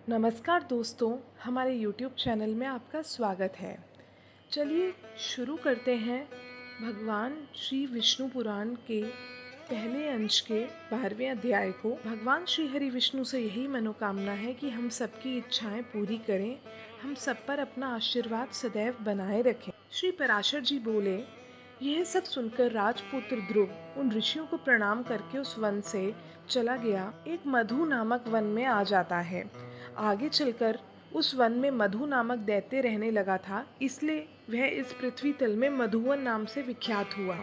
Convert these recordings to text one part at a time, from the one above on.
नमस्कार दोस्तों, हमारे YouTube चैनल में आपका स्वागत है। चलिए शुरू करते हैं भगवान श्री विष्णु पुराण के पहले अंश के 12वें अध्याय को। भगवान श्री हरि विष्णु से यही मनोकामना है कि हम सबकी इच्छाएं पूरी करें, हम सब पर अपना आशीर्वाद सदैव बनाए रखें। श्री पराशर जी बोले, यह सब सुनकर राजपुत्र ध्रुव उन ऋषियों को प्रणाम करके उस वन से चला गया। एक मधु नामक वन में आ जाता है। आगे चलकर उस वन में मधु नामक दैत्य रहने लगा था, इसलिए वह इस पृथ्वी तल में मधुवन नाम से विख्यात हुआ।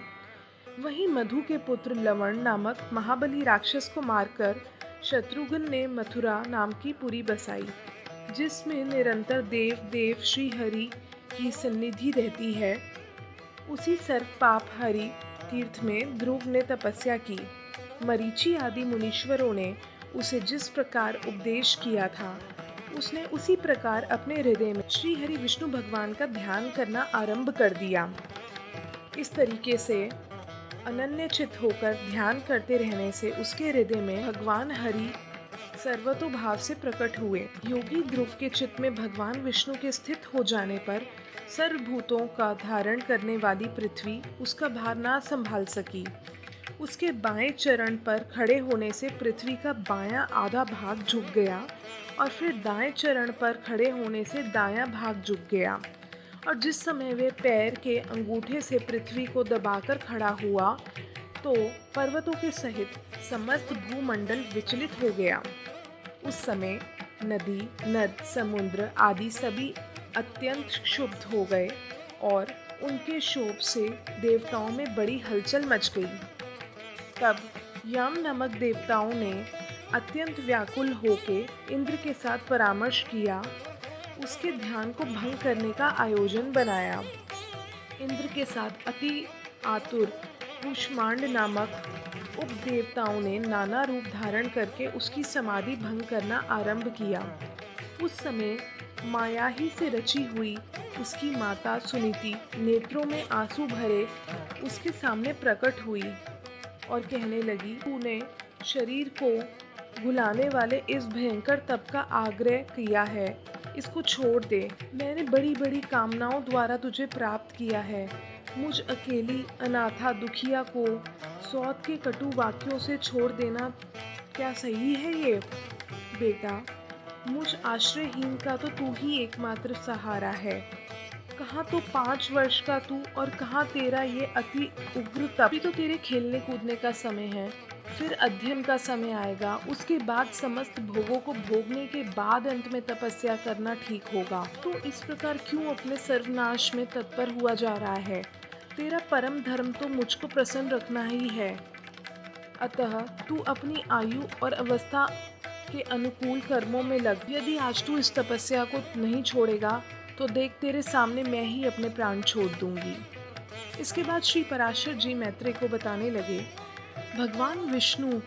वहीं मधु के पुत्र लवण नामक महाबली राक्षस को मारकर शत्रुघ्न ने मथुरा नाम की पुरी बसाई, जिसमें निरंतर देव श्री हरि की सन्निधि रहती है। उसी सर्वपाप हरि तीर्थ में ध्रुव ने तपस्या की। मरीचि आदि मुनीश्वरों ने उसे जिस प्रकार उपदेश किया था, उसने उसी प्रकार अपने हृदय में श्री हरि विष्णु भगवान का ध्यान करना आरंभ कर दिया। इस तरीके से अनन्यचित होकर ध्यान करते रहने से उसके हृदय में भगवान हरि सर्वतोभाव से प्रकट हुए। योगी ध्रुव के चित्त में भगवान विष्णु के स्थित हो जाने पर सर्वभूतों का धारण करने वाली पृथ्वी उसका भार ना संभाल सकी। उसके बाएं चरण पर खड़े होने से पृथ्वी का बायां आधा भाग झुक गया और फिर दाएं चरण पर खड़े होने से दायां भाग झुक गया। और जिस समय वे पैर के अंगूठे से पृथ्वी को दबाकर खड़ा हुआ तो पर्वतों के सहित समस्त भूमंडल विचलित हो गया। उस समय नदी, नद, समुद्र आदि सभी अत्यंत क्षुब्ध हो गए और उनके शोभ से देवताओं में बड़ी हलचल मच गई। तब यम नामक देवताओं ने अत्यंत व्याकुल होके इंद्र के साथ परामर्श किया, उसके ध्यान को भंग करने का आयोजन बनाया। इंद्र के साथ अति आतुर कुष्मांड नामक उपदेवताओं ने नाना रूप धारण करके उसकी समाधि भंग करना आरंभ किया। उस समय माया ही से रची हुई उसकी माता सुनीति नेत्रों में आंसू भरे उसके सामने प्रकट हुई और कहने लगी, तूने शरीर को भुलाने वाले इस भयंकर तप का आग्रह किया है, इसको छोड़ दे। मैंने बड़ी बड़ी कामनाओं द्वारा तुझे प्राप्त किया है। मुझ अकेली अनाथा दुखिया को सौत के कटु वाक्यों से छोड़ देना क्या सही है ये? बेटा, मुझ आश्रयहीन का तो तू ही एकमात्र सहारा है। कहाँ तो 5 वर्ष का तू और कहाँ तेरा ये अति उग्र तप। अभी तो तेरे खेलने कूदने का समय है, फिर अध्ययन का समय आएगा, उसके बाद समस्त भोगों को भोगने के बाद अंत में तपस्या करना ठीक होगा। तो इस प्रकार क्यों अपने सर्वनाश में तत्पर हुआ जा रहा है? तेरा परम धर्म तो मुझको प्रसन्न रखना ही है। अतः तू अपनी आयु और अवस्था के अनुकूल कर्मों में लग। यदि आज तू इस तपस्या को नहीं छोड़ेगा तो देख, तेरे सामने मैं ही अपने प्राण छोड़ दूंगी। इसके बाद श्री पराशर जी मैत्रेय को बताने लगे, भगवान विष्णु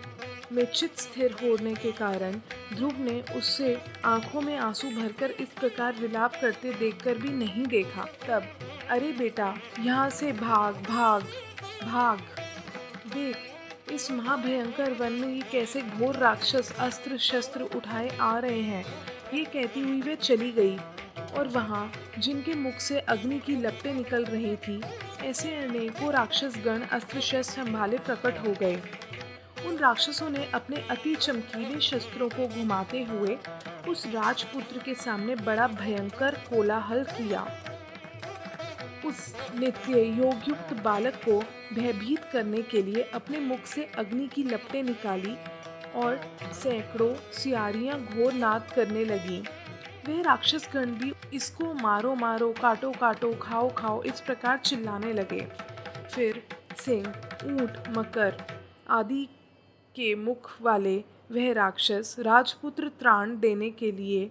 में चित्त स्थिर होने के कारण ध्रुव ने उससे आंखों में आंसू भरकर इस प्रकार विलाप करते देखकर भी नहीं देखा। तब, अरे बेटा, यहाँ से भाग भाग भाग। देख, इस महाभयंकर वन में ये कैसे घोर राक्षस अस्त्र शस्त्र उठाए आ रहे हैं। ये कहती हुई वे चली गई और वहाँ जिनके मुख से अग्नि की लपटें निकल रही थी, ऐसे अनेकों राक्षस गण अस्त्र शस्त्र संभाले प्रकट हो गए। उन राक्षसों ने अपने अति चमकीले शस्त्रों को घुमाते हुए उस राजपुत्र के सामने बड़ा भयंकर कोलाहल किया। उस नित्य योगयुक्त बालक को भयभीत करने के लिए अपने मुख से अग्नि की लपटें निकाली और सैकड़ों सियारियां घोर नाद करने लगी। वे राक्षसगण भी इसको मारो मारो, काटो काटो, खाओ खाओ, इस प्रकार चिल्लाने लगे। फिर सिंह, ऊंट, मकर आदि के मुख वाले वह राक्षस राजपुत्र त्राण देने के लिए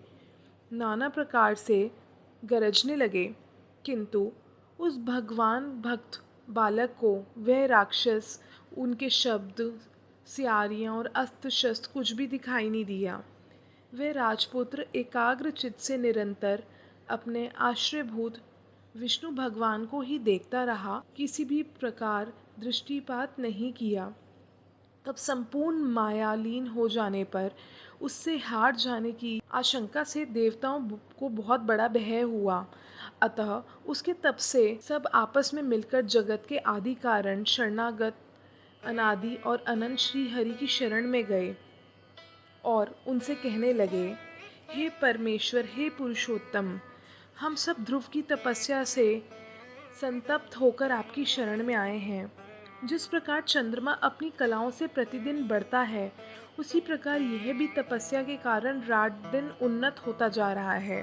नाना प्रकार से गरजने लगे, किंतु उस भगवान भक्त बालक को वह राक्षस, उनके शब्द, सियारियां और अस्त्र शस्त्र कुछ भी दिखाई नहीं दिया। वह राजपुत्र एकाग्र चित्त से निरंतर अपने आश्रयभूत विष्णु भगवान को ही देखता रहा, किसी भी प्रकार दृष्टिपात नहीं किया। तब संपूर्ण मायालीन हो जाने पर उससे हार जाने की आशंका से देवताओं को बहुत बड़ा भय हुआ। अतः उसके तप से सब आपस में मिलकर जगत के आदि कारण शरणागत अनादि और अनंत श्री हरि की शरण में गए और उनसे कहने लगे, हे परमेश्वर, हे पुरुषोत्तम, हम सब ध्रुव की तपस्या से संतप्त होकर आपकी शरण में आए हैं। जिस प्रकार चंद्रमा अपनी कलाओं से प्रतिदिन बढ़ता है, उसी प्रकार यह भी तपस्या के कारण रात दिन उन्नत होता जा रहा है।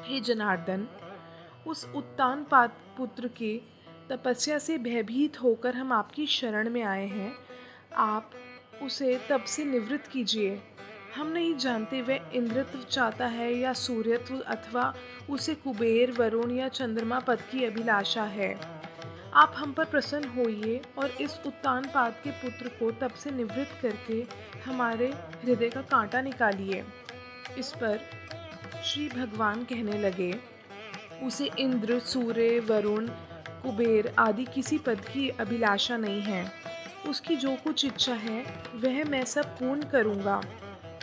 हे जनार्दन, उस उत्तानपाद पुत्र के तपस्या से भयभीत होकर हम आपकी शरण में आए हैं। आप उसे तब से निवृत्त कीजिए। हम नहीं जानते वह इंद्रत्व चाहता है या सूर्यत्व, अथवा उसे कुबेर, वरुण या चंद्रमा पद की अभिलाषा है। आप हम पर प्रसन्न होइए और इस उत्तानपाद के पुत्र को तब से निवृत्त करके हमारे हृदय का कांटा निकालिए। इस पर श्री भगवान कहने लगे, उसे इंद्र, सूर्य, वरुण, कुबेर आदि किसी पद की अभिलाषा नहीं है। उसकी जो कुछ इच्छा है वह मैं सब पूर्ण करूँगा।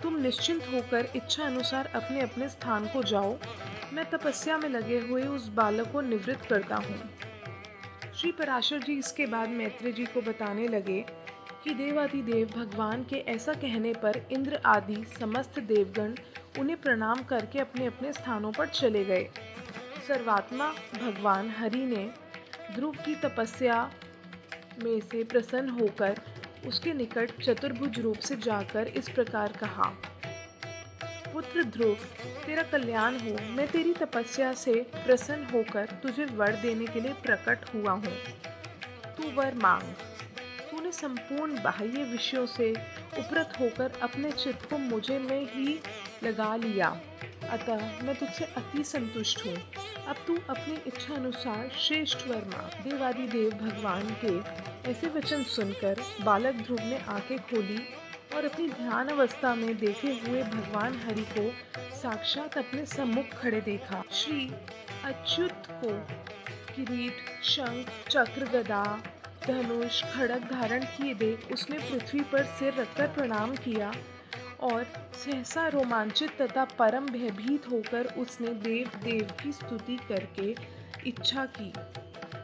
तुम निश्चिंत होकर इच्छा अनुसार अपने अपने स्थान को जाओ। मैं तपस्या में लगे हुए उस बालक को निवृत्त करता हूँ। श्री पराशर जी इसके बाद मैत्रेय जी को बताने लगे कि देवादिदेव भगवान के ऐसा कहने पर इंद्र आदि समस्त देवगण उन्हें प्रणाम करके अपने अपने स्थानों पर चले गए। सर्वात्मा भगवान हरि ने ध्रुव की तपस्या में से प्रसन्न होकर उसके निकट चतुर्भुज रूप से जाकर इस प्रकार कहा, पुत्र ध्रुव, तेरा कल्याण हो। मैं तेरी तपस्या से प्रसन्न होकर तुझे वर देने के लिए प्रकट हुआ हूँ। तू वर मांग। तूने संपूर्ण बाह्य विषयों से उपरत होकर अपने चित्त को मुझे में ही लगा लिया, अतः मैं तुझसे अति संतुष्ट हूँ। अब तू अपनी इच्छा अनुसार श्रेष्ठ वर मांग। देवादिदेव भगवान के ऐसे वचन सुनकर बालक ध्रुव ने आंखें खोली और अपनी ध्यान अवस्था में देखे हुए भगवान हरि को साक्षात अपने सम्मुख खड़े देखा। श्री अच्युत को किरीट, शंख, चक्र, गदा, धनुष, खड्ग धारण किए देख उसने पृथ्वी पर सिर रखकर प्रणाम किया और सहसा रोमांचित तथा परम भयभीत होकर उसने देव देव की स्तुति करके इच्छा की,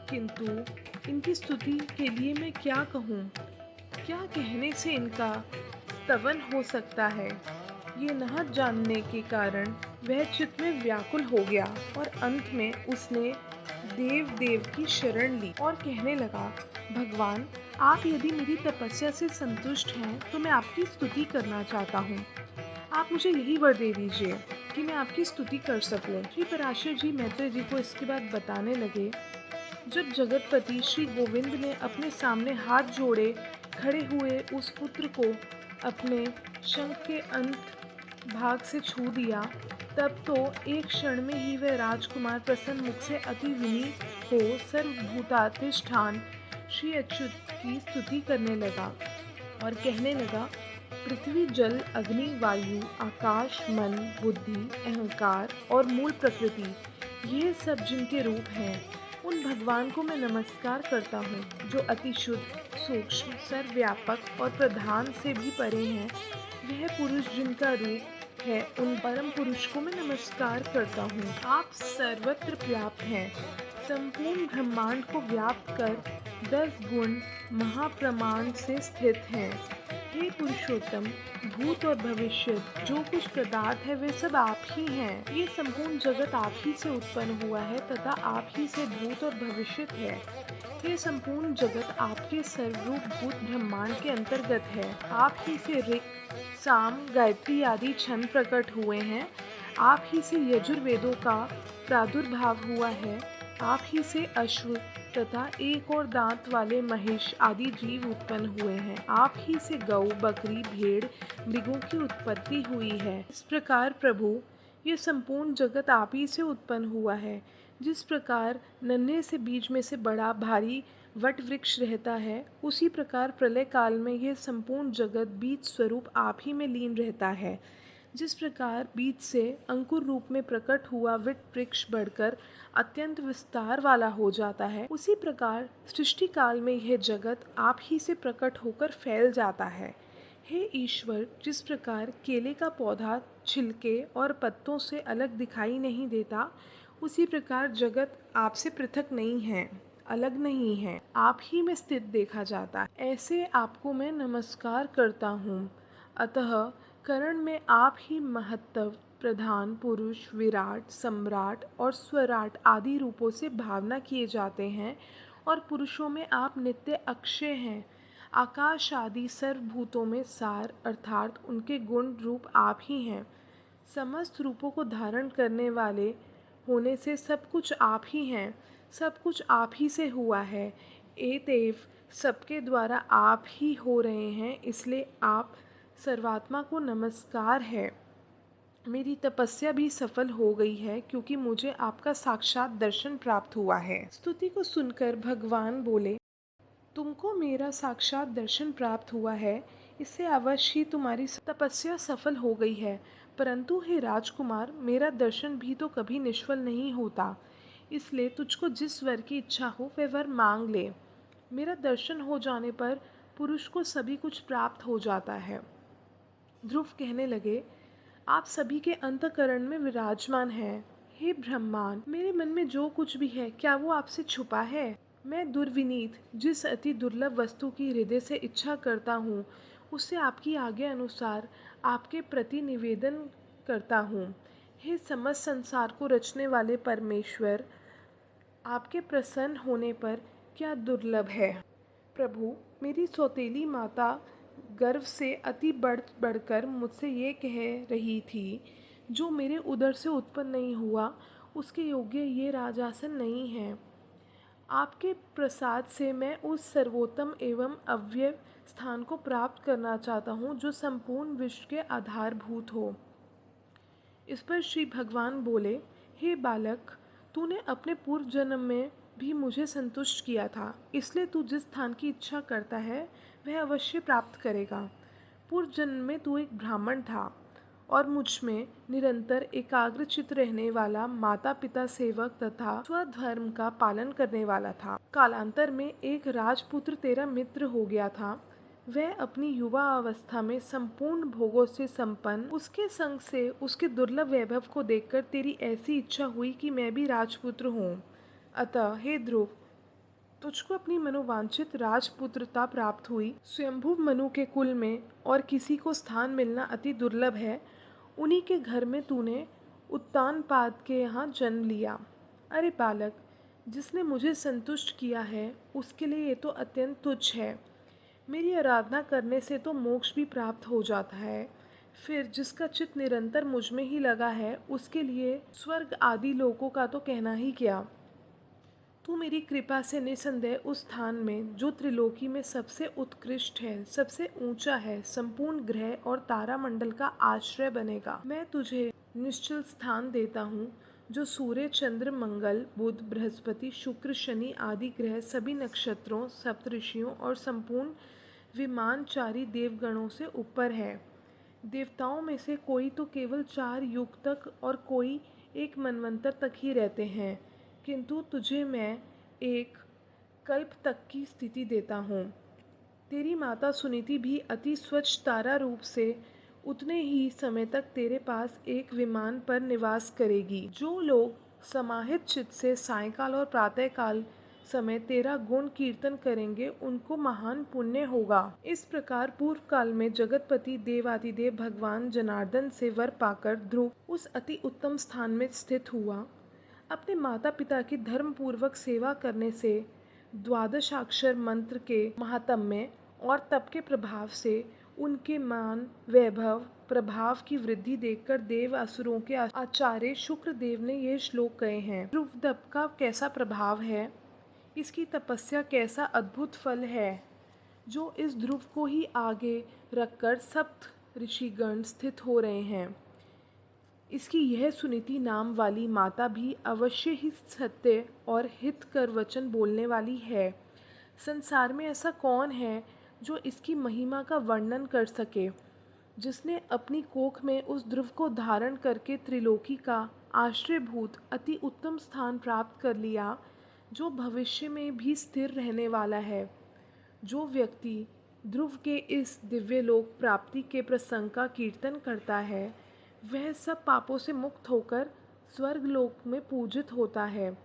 किंतु इनकी स्तुति के लिए मैं क्या कहूँ? क्या कहने से इनका स्तवन हो सकता है? ये न जानने के कारण वह चित्त में व्याकुल हो गया और अंत में उसने देव देव की शरण ली और कहने लगा, भगवान, आप यदि मेरी तपस्या से संतुष्ट हैं तो मैं आपकी स्तुति करना चाहता हूँ। आप मुझे यही वर दे दीजिए कि मैं आपकी स्तुति कर सकूं। श्री पराशर जी मैत्रेय जी को इसके बाद बताने लगे, जब जगतपति श्री गोविंद ने अपने सामने हाथ जोड़े खड़े हुए उस पुत्र को अपने शंख के अंत भाग से छू दिया, तब तो एक क्षण में ही वह राजकुमार प्रसन्न मुख से अति विनीत हो सर्वभूताधिष्ठान श्री अच्युत की स्तुति करने लगा और कहने लगा, पृथ्वी, जल, अग्नि, वायु, आकाश, मन, बुद्धि, अहंकार और मूल प्रकृति, ये सब जिनके रूप हैं, उन भगवान को मैं नमस्कार करता हूँ, जो अति शुद्ध, सूक्ष्म, सर्वव्यापक और प्रधान से भी परे हैं। वह पुरुष जिनका रूप है, उन परम पुरुष को मैं नमस्कार करता हूँ। आप सर्वत्र व्याप्त हैं, संपूर्ण ब्रह्मांड को व्याप्त कर 10 गुण महाप्रमाण से स्थित हैं। हे पुरुषोत्तम, भूत और भविष्य जो कुछ पदार्थ है वे सब आप ही हैं। ये संपूर्ण जगत आप ही से उत्पन्न हुआ है तथा आप ही से भूत और भविष्य है। ये संपूर्ण जगत आपके सर्वरूप भूत ब्रह्मांड के अंतर्गत है। आप ही से ऋक्, साम, गायत्री आदि छंद प्रकट हुए हैं। आप ही से यजुर्वेदों का प्रादुर्भाव हुआ है। आप ही से अश्व तथा एक और दांत वाले महिष आदि जीव उत्पन्न हुए हैं। आप ही से गौ, बकरी, भेड़, मृगों की उत्पत्ति हुई है। इस प्रकार प्रभु, ये संपूर्ण जगत आप ही से उत्पन्न हुआ है। जिस प्रकार नन्हे से बीज में से बड़ा भारी वट वृक्ष रहता है, उसी प्रकार प्रलय काल में यह संपूर्ण जगत बीज स्वरूप आप ही में लीन रहता है। जिस प्रकार बीज से अंकुर रूप में प्रकट हुआ वट वृक्ष बढ़कर अत्यंत विस्तार वाला हो जाता है, उसी प्रकार सृष्टि काल में यह जगत आप ही से प्रकट होकर फैल जाता है। हे ईश्वर, जिस प्रकार केले का पौधा छिलके और पत्तों से अलग दिखाई नहीं देता, उसी प्रकार जगत आपसे पृथक नहीं है, अलग नहीं है, आप ही में स्थित देखा जाता है। ऐसे आपको मैं नमस्कार करता हूँ। अतः करण में आप ही महत्व, प्रधान, पुरुष, विराट, सम्राट और स्वराट आदि रूपों से भावना किए जाते हैं, और पुरुषों में आप नित्य अक्षय हैं। आकाश आदि सर्वभूतों में सार अर्थात उनके गुण रूप आप ही हैं। समस्त रूपों को धारण करने वाले होने से सब कुछ आप ही हैं, सब कुछ आप ही से हुआ है। एतएव सबके द्वारा आप ही हो रहे हैं, इसलिए आप सर्वात्मा को नमस्कार है। मेरी तपस्या भी सफल हो गई है, क्योंकि मुझे आपका साक्षात दर्शन प्राप्त हुआ है। स्तुति को सुनकर भगवान बोले, तुमको मेरा साक्षात दर्शन प्राप्त हुआ है, इससे अवश्य ही तुम्हारी तपस्या सफल हो गई है। परंतु हे राजकुमार, मेरा दर्शन भी तो कभी निष्फल नहीं होता, इसलिए तुझको जिस वर की इच्छा हो वह वर मांग ले। मेरा दर्शन हो जाने पर पुरुष को सभी कुछ प्राप्त हो जाता है। ध्रुव कहने लगे, आप सभी के अंतःकरण में विराजमान हैं। हे ब्रह्मांड, मेरे मन में जो कुछ भी है, क्या वो आपसे छुपा है? मैं दुर्विनीत जिस अति दुर्लभ वस्तु की हृदय से इच्छा करता हूँ, उससे आपकी आज्ञा अनुसार आपके प्रति निवेदन करता हूँ। हे समस्त संसार को रचने वाले परमेश्वर, आपके प्रसन्न होने पर क्या दुर्लभ है। प्रभु, मेरी सौतेली माता गर्व से अति बढ़कर मुझसे ये कह रही थी, जो मेरे उदर से उत्पन्न नहीं हुआ, उसके योग्य ये राजासन नहीं है। आपके प्रसाद से मैं उस सर्वोत्तम एवं अव्यय स्थान को प्राप्त करना चाहता हूँ, जो संपूर्ण विश्व के आधारभूत हो। इस पर श्री भगवान बोले, हे बालक, तूने अपने पूर्व जन्म में भी मुझे संतुष्ट किया था, इसलिए तू जिस स्थान की इच्छा करता है वह अवश्य प्राप्त करेगा। पूर्व जन्म में तू एक ब्राह्मण था और मुझ में निरंतर एकाग्रचित्त रहने वाला, माता पिता सेवक तथा स्वधर्म का पालन करने वाला था। कालांतर में एक राजपुत्र तेरा मित्र हो गया था। वह अपनी युवा अवस्था में संपूर्ण भोगों से संपन्न, उसके संग से उसके दुर्लभ वैभव को देखकर तेरी ऐसी इच्छा हुई कि मैं भी राजपुत्र हूँ। अतः हे ध्रुव, तुझको अपनी मनोवांछित राजपुत्रता प्राप्त हुई। स्वयंभू मनु के कुल में और किसी को स्थान मिलना अति दुर्लभ है। उन्हीं के घर में तूने उत्तानपाद के यहाँ जन्म लिया। अरे बालक, जिसने मुझे संतुष्ट किया है, उसके लिए ये तो अत्यंत तुच्छ है। मेरी आराधना करने से तो मोक्ष भी प्राप्त हो जाता है। फिर जिसका चित्त निरंतर मुझ में ही लगा है, उसके लिए स्वर्ग आदि लोकों का तो कहना ही क्या। तू मेरी कृपा से निसंदेह उस स्थान में, जो त्रिलोकी में सबसे उत्कृष्ट है, सबसे ऊंचा है, संपूर्ण ग्रह और तारामंडल का आश्रय बनेगा। मैं तुझे निश्चल स्थान देता हूँ, जो सूर्य, चंद्र, मंगल, बुध, बृहस्पति, शुक्र, शनि आदि ग्रह, सभी नक्षत्रों, सप्तऋषियों और संपूर्ण विमानचारी देवगणों से ऊपर है। देवताओं में से कोई तो केवल 4 युग तक और कोई 1 मनवंतर तक ही रहते हैं, किंतु तुझे मैं एक कल्प तक की स्थिति देता हूँ। तेरी माता सुनीति भी अति स्वच्छ तारा रूप से उतने ही समय तक तेरे पास एक विमान पर निवास करेगी। जो लोग समाहित चित्त से सायंकाल और प्रातःकाल समय तेरा गुण कीर्तन करेंगे, उनको महान पुण्य होगा। इस प्रकार पूर्व काल में जगतपति देवादिदेव भगवान जनार्दन से वर पाकर ध्रुव उस अति उत्तम स्थान में स्थित हुआ। अपने माता पिता की धर्म पूर्वक सेवा करने से, द्वादशाक्षर मंत्र के महात्म्य और तप के प्रभाव से उनके मान, वैभव, प्रभाव की वृद्धि देखकर देव असुरों के आचार्य शुक्रदेव ने ये श्लोक कहे हैं। ध्रुव तप का कैसा प्रभाव है, इसकी तपस्या कैसा अद्भुत फल है, जो इस ध्रुव को ही आगे रखकर सप्त ऋषिगण स्थित हो रहे हैं। इसकी यह सुनीति नाम वाली माता भी अवश्य ही सत्य और हितकर वचन बोलने वाली है। संसार में ऐसा कौन है जो इसकी महिमा का वर्णन कर सके, जिसने अपनी कोख में उस ध्रुव को धारण करके त्रिलोकी का आश्रयभूत अति उत्तम स्थान प्राप्त कर लिया, जो भविष्य में भी स्थिर रहने वाला है। जो व्यक्ति ध्रुव के इस दिव्य लोक प्राप्ति के प्रसंग का कीर्तन करता है, वह सब पापों से मुक्त होकर स्वर्ग लोक में पूजित होता है।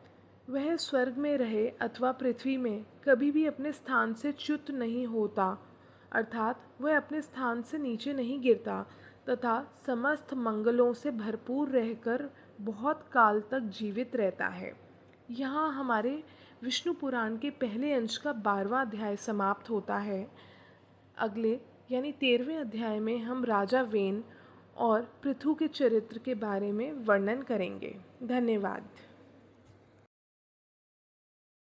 वह स्वर्ग में रहे अथवा पृथ्वी में कभी भी अपने स्थान से च्युत नहीं होता, अर्थात वह अपने स्थान से नीचे नहीं गिरता तथा समस्त मंगलों से भरपूर रहकर बहुत काल तक जीवित रहता है। यहाँ हमारे विष्णु पुराण के पहले अंश का 12वां अध्याय समाप्त होता है। अगले यानी 13वें अध्याय में हम राजा वेन और पृथु के चरित्र के बारे में वर्णन करेंगे। धन्यवाद।